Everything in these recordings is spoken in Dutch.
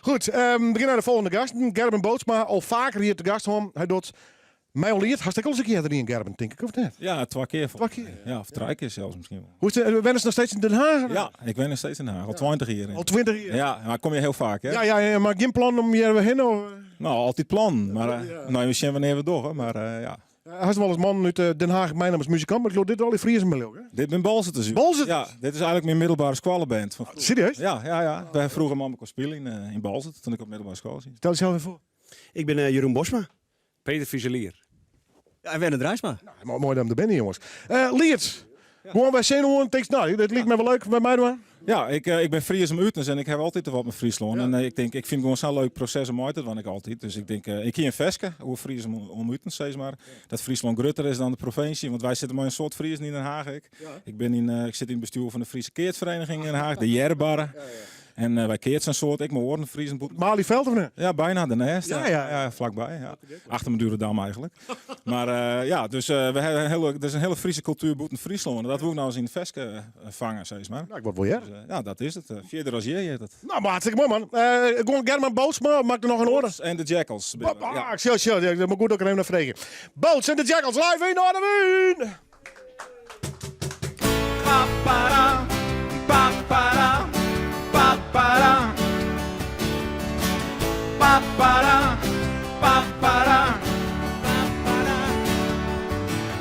Goed, we beginnen naar de volgende gast. Gerben Bootsma, al vaker hier te gast. Hij doet mij al leert. Hartstikke al eens een keer erin, Gerben, denk ik, of net? Ja, 2 keer. Twee keer? Ja, of 3 keer zelfs misschien wel. Hoe is het? Wennen ze nog steeds in Den Haag? Ja, ik ben nog steeds in Den Haag. Al 20 jaar. Al 20 jaar? Ja, maar kom je heel vaak, hè? Ja, maar geen plan om hier weer heen? Of? Nou, altijd plan. Maar nou, we zien wanneer we door, maar ja. Hij is wel eens man uit Den Haag, mijn naam is muzikant, maar ik geloof dit al in Friesen ook, hè? Dit ben Balzet dus. Balzet? Ja, dit is eigenlijk mijn middelbare schoolband. Serieus? Ja. Wij vroegen mama kon spelen in Balzet toen ik op middelbare school zat. Stel jezelf even voor. Ik ben Jeroen Bosma. Peter Fuselier. Ja, en Werner Drijsma. Nou, mooi dat we er binnen, jongens. Liert, gewoon bij Zenuwen, tekst, nou, dat lijkt me wel leuk bij mij doen. Ja, ik ben Fries om Utens en ik heb altijd wat met Friesland. Ja. En ik vind het gewoon zo'n leuk proces om uit te doen, ik altijd. Dus ik denk, ik hier in Veske, hoe Fries om Utens, zeg maar. Dat Friesland groter is dan de provincie, want wij zitten maar een soort Fries in Den Haag. Ik zit in het bestuur van de Friese Keertvereniging in Den Haag, de Jerbarre. En wij keert zijn soort, ik mijn oren Friesen. Malieveld of niet? Ja, bijna daarnaast. Ja. Vlakbij. Ja. Achter mijn Durendam eigenlijk. Maar dus we hebben er is een hele Friese cultuur boeten Friesland. Dat wil ik nou eens in de Veske vangen, zeg maar. Nou, ik word wel jij. Dus, ja, dat is het. Vierde als je dat. Nou, maar hartstikke mooi, man. Gewoon Gerben Bootsma, maak er nog een orde. En de Jackals. Ja. Chill. Dat moet goed ook even naar vregen. Boots en de Jackals live in Noorderwien. Papara, papara, papara, papara, papara, papara.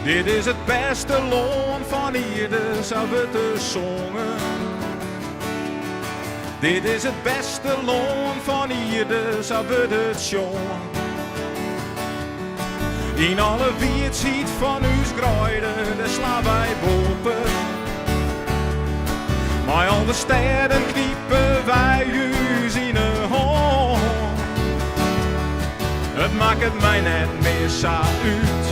Dit is het beste loon van ieder, zou we te zongen. Dit is het beste loon van ieder, zou we het jongen. In alle wie het ziet van uw grooide, daar slaan wij boven. Maar al de sterren kniepen wij u in de hand. Het maakt het mij net meer zo uit.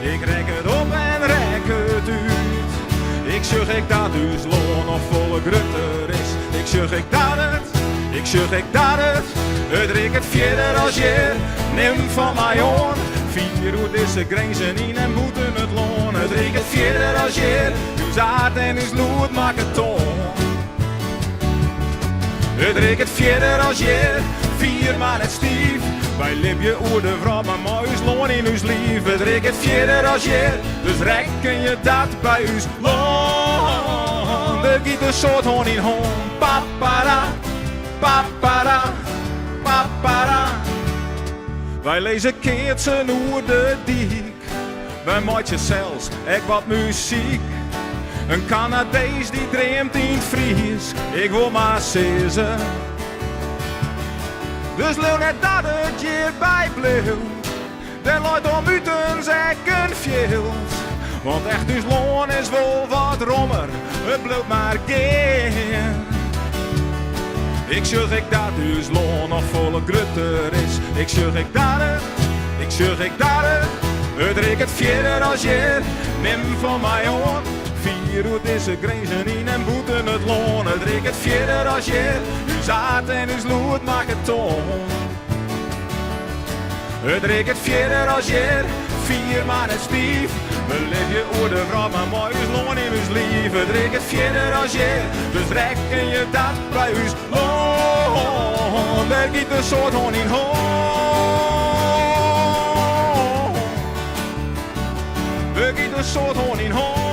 Ik rek het op en rek het uit. Ik zeg ik dat uw loon nog volle grutter is. Ik zeg ik dat het. Het rek het verder als je neem van mij on. Vier hoe deze grenzen in en boeten het loon. Het rek het verder als je uw zaad en uw lood maakt het toon. Het rek het verder als je vier maar het stief. Wij lip je oer de vrouw, maar mooi loon in uw lief. Het rek het verder als je, dus rekken je dat bij uw loon. De giet een soort hon in hon. Papara, papara, papara. Wij lezen keertsen oer de diek. Wij maatje zelfs ek wat muziek. Een Canadees die dreamt in het Fries. Ik wil maar zezen. Dus leeuw net dat het je bijbleef. Dan luidt om Utens ek een fjeld. Want echt dus loon is wel wat rommer. Het bloot maar geen. Ik zeg ik dat dus loon nog volle grutter is. Ik zeg ik dat het. Het rek het verder als je neem van mij on. Vier hoe deze grenzen in en boeten het loon. Het rek het verder als je uw zaad en uw lood maakt het toon. Het rek het verder als je vier maar het stief. We leven je oer de vrouw, maar mooi is loon in uw lief. Het rek het verder als je, dus rekken je dat bij uw loon. Daar giet een soort hon in hon. Er giet een soort hon in hon.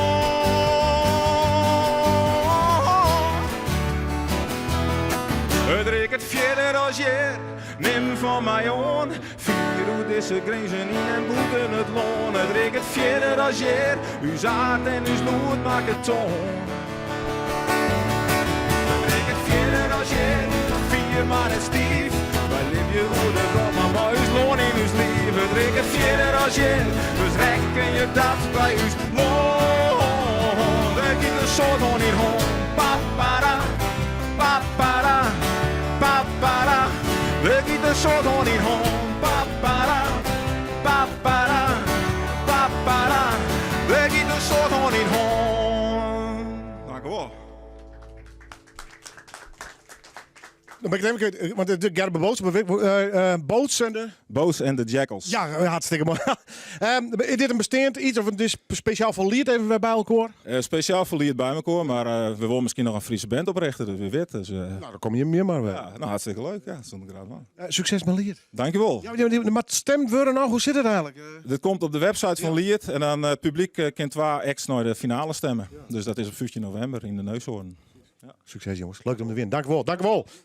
Het rek het verder als je, neem van mij on. Vier hoe deze grenzen in en boeten het loon. Het rek het verder als je, uw zaad en uw lood maakt het toon. Het rek het verder als je, vier maar het stief. Wij liep je hoe de vrouw, maar mooi is loon in uw lief. Het rek het verder als je, dus rekken je dat bij uw loon. Er giet een soort hon in hon. Papara, papara, papara. Er giet een soort hon in hon. Papara, papara, papara. Er giet een soort hon in hon. Dank u wel. Dan ben ik het even kwijt, want de Gerben Bootsma, Boots en de... Boos en de Jackals. Ja, hartstikke mooi. Is dit een besteend iets of het is speciaal voor lied even weer bij elkaar? Speciaal voor Lied bij elkaar, maar we willen misschien nog een Friese band oprichten, dat wie weet. Dus, Nou, dan kom je meer maar weer. ja, nou, hartstikke leuk. Ja, stond ik graag aan. Succes met lied. Dankjewel. Ja, maar stemd worden nou, hoe zit het eigenlijk? Dit komt op de website van Lied en dan het publiek kent 2 acts naar de finale stemmen. Dus dat is op 15 november in de Neushoorn. Succes jongens, leuk om te winnen. Dank u wel.